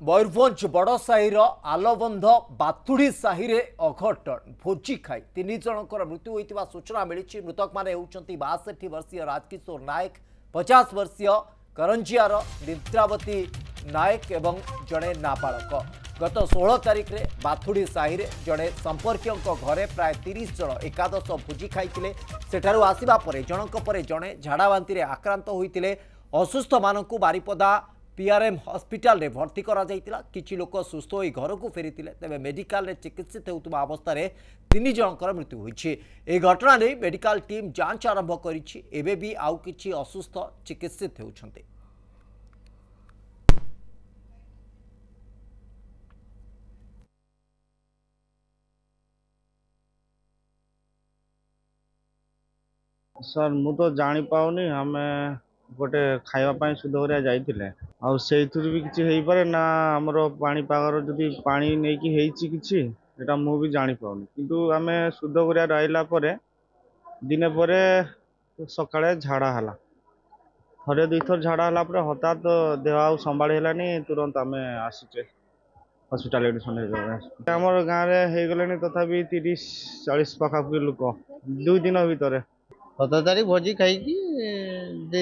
मयूरभंज बड़ साहिर आलबंध बातुड़ी साहि अघटन भोजी खाई 3 जनकर मृत्यु होता सूचना मिली। मृतक माने होउछंती 62 वर्षीय राजकिशोर नायक, 50 वर्षीय करंजियार निद्रावती नायक एवं जड़े नाबालक। गत 16 तारिख में बाथुड़ी साहि जड़े संपर्कियों घरे प्राय 30 जन एकादश भोजी खाई सेठारु आसिबा परे जनक परे जड़े झाड़ाबांति आक्रांत होते। असुस्थ मानकु बारिपदा पीआरएम हॉस्पिटल रे भर्ती करा जायतिला। किछि लोक सुस्थ होई घर को फेरिथिले, तेबे मेडिकल रे चिकित्सित होतबा अवस्था रे 3 जनकर मृत्यु होइछि। ए घटना नै मेडिकल टीम जांच आरंभ करिछि। एबे भी आउ किछि असुस्थ चिकित्सित हेउछन्ते। सर मु तो जानी पाऊनी हमें गोटे खाइबा सुधरिया जाइए आउ से भी किसी हो पारे ना आमर पाणीपागर जदि पानी नहीं कि किसी एटा मु भी जानी पाऊनी किंतु आमे सुधरिया रहिला परे दिने परे सकाळे झाड़ा हला थरे दुई थर झाड़ा हला परे हठात देह आउ संभाली हेलानी तुरंत आमे आसीचे हॉस्पिटल एडमिशन हे हमर गाँ रे हे गलेनी तथापि 30-40 पाखापाखि लोक 2 दिन भितर 17 तारीख भोजी खाई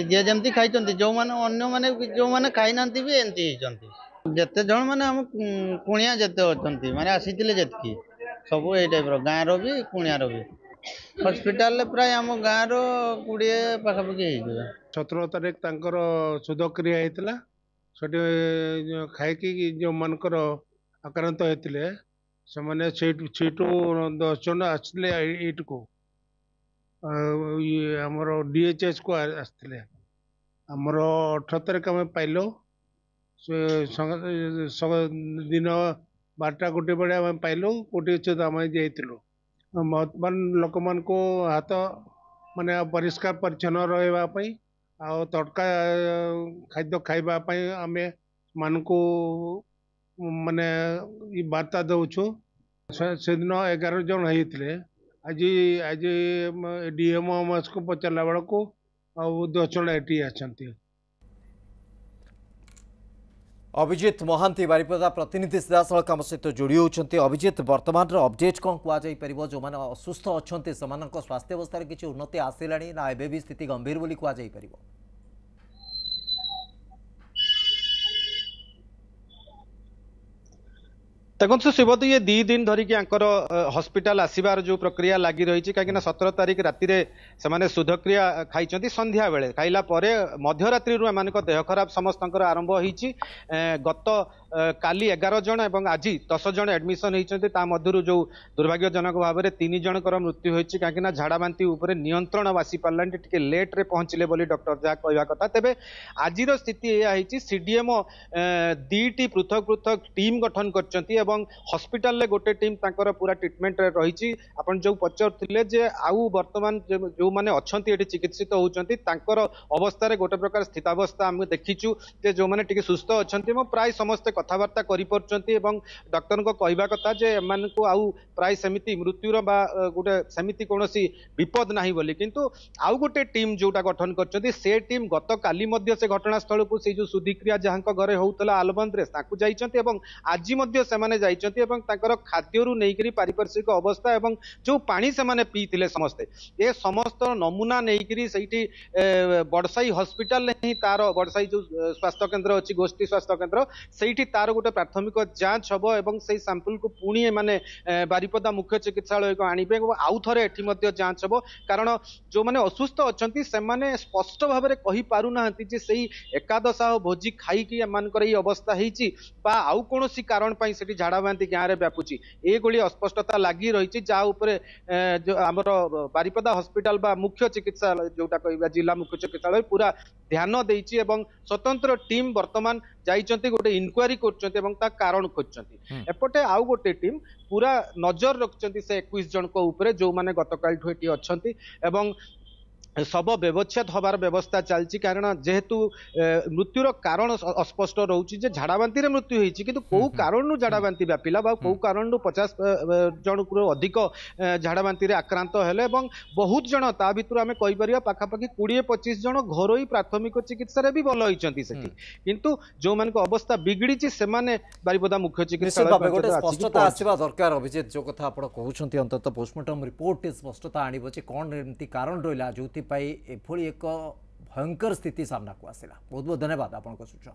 जे जमती खाई जो मैंने जो मैंने खाई ना भी एमती जिते जन मैंने आम कुणिया जिते अच्छा मैंने आसी जितकी सब ये टाइप गाँव भी कुणियार भी हॉस्पिटल प्राय आम गाँव 20 पाखापाखि 17 तारीख तंकर सुधक्रिया होता से खाई जो मनकर आक्रांत होते से 10 जन आसले इट को आमर डीएचएस को आसते आमर 18 तारीख आम पाइल दिन 12टा 1 बड़े आम पाइल कोटी चौदह आम जाइलु वर्तमान लोक मान को हाथ माने परिष्कार परिच्छन्न रही आ तटका खाद्य खाइबापी आम मान को माने वार्ता दौचु से दिन 11 जन होते आज आज डीएमओ को पचारा बेल को 10 जन एटी आछंती। अभिजित महांती बारिपदा प्रतिनिधि सीधासलख आम सहित जोड़ी होती। अभिजित वर्तमान अपडेट कौन कहुपर जो मैंने असुस्थ अच्छा से स्वास्थ्य अवस्था किसी उन्नति आसला ना एबे भी स्थिति गंभीर बोली कहुपर? देखो शिवत ये 2 दिन धरिकी हॉस्पिटल आसबार जो प्रक्रिया लगी रही कहीं 17 तारीख राति से सुधक्रिया खाई संध्या बेले खाइला मध्यरात्रि एम देह खराब समस्त आरंभ होती। गत काली 11 जन और आज 10 जन एडमिशन होती मध्य जो दुर्भाग्यजनक भाव में 3 जनकर मृत्यु होती कहीं झाड़ा बांति उपर नियंत्रण आसी पारानी टे लेट्रे पहुँचले बोली डॉक्टर जहाँ कहवा कथा। तेज आज स्थिति यह सीडीएमओ 2टी पृथक पृथक टीम गठन कर हॉस्पिटल गोटे टीम तांकर पूरा ट्रिटमेंट रही आपन जो पचारे जे आउ वर्तमान जो माने अच्छी ये चिकित्सित होती अवस्था गोटे प्रकार स्थितावस्था आम देखीचु जे जो माने टिके सुस्थ अच्छा प्राय समस्ते कथबार्ता कर डॉक्टर को कहवा कथा जे एमान को आउ प्राय सेमिति मृत्युर बा गोटे सेमिति कौनसी विपद नाही बोली किंतु आउ गोटे टीम जोटा गठन कर से टीम गत काली मध्य से घटनास्थल को से जो सुधिक्रिया जहाँ घरे होता आलबंद जाइछन्ति एवं आज मध्य से जाइछन्ति एवं ताकर खाद्यरू नहींकरी पारिपार्श्विक अवस्था एवं जो पानी से माने पीथिले समस्ते ए समस्त नमूना नहींकरी सहीटी बड़साई हॉस्पिटल ही तार बड़साई जो स्वास्थ्य केंद्र अच्छी गोष्ठी स्वास्थ्य केंद्र सहीटी तार गोटे प्राथमिक जांच हम एवं से सैंपल को पुणी माने बारिपदा मुख्य चिकित्सालय को आनिबे आउ थरे एठी मध्य जांच हम कारण जो माने असुस्थ अछंती से माने स्पष्ट भाव में कहि पारु नाहंती जे सेही एकादशाह भोजी खाई कि मानकर ई अवस्था हेची बा आउ कोनोसी कारण पई सेठी झाड़ा बांति गाँव में व्यापुची एगोली अस्पष्टता लगी रही जहाँ उपरे जो आमर बारिपदा हॉस्पिटल बा मुख्य चिकित्सालय जोटा कह जिला मुख्य चिकित्सालय पूरा ध्यान देइछि एवं स्वतंत्र टीम वर्तमान जाइछन्ति गोटे इनक्वारी करछन्ति कारण खोजछन्ति एपटे आउ गोटे टीम पूरा नजर रखछन्ति से 21 जन को ऊपर जो माने गतकाल ठुएटी अछन्ति एवं शव व्यवच्छेद हबार व्यवस्था चलती कारण जेहेतु मृत्युर कारण अस्पष्ट रोचे झाड़ाबांति मृत्यु होती किंतु कौ कारण झाड़ाबांति व्यापिला कौ कारण 50 जन अधिक झाड़ाबांति आक्रांत हेले बहुत जन ता भितर आम कहीपर पाखापाखि 20-25 जन घरोई प्राथमिक चिकित्सा भी भल होती किंतु जो मान अवस्था बिगड़ी से बारिपदा मुख्य चिकित्सालय स्पष्टता आसवा दरकार अभिजित जो कथा आप कहते अंततः पोस्टमार्टम रिपोर्ट स्पष्टता आणव कौन एमती कारण रहा जो एभली एक भयंकर स्थिति सामना को आसला। बहुत बहुत धन्यवाद आपको सूचना।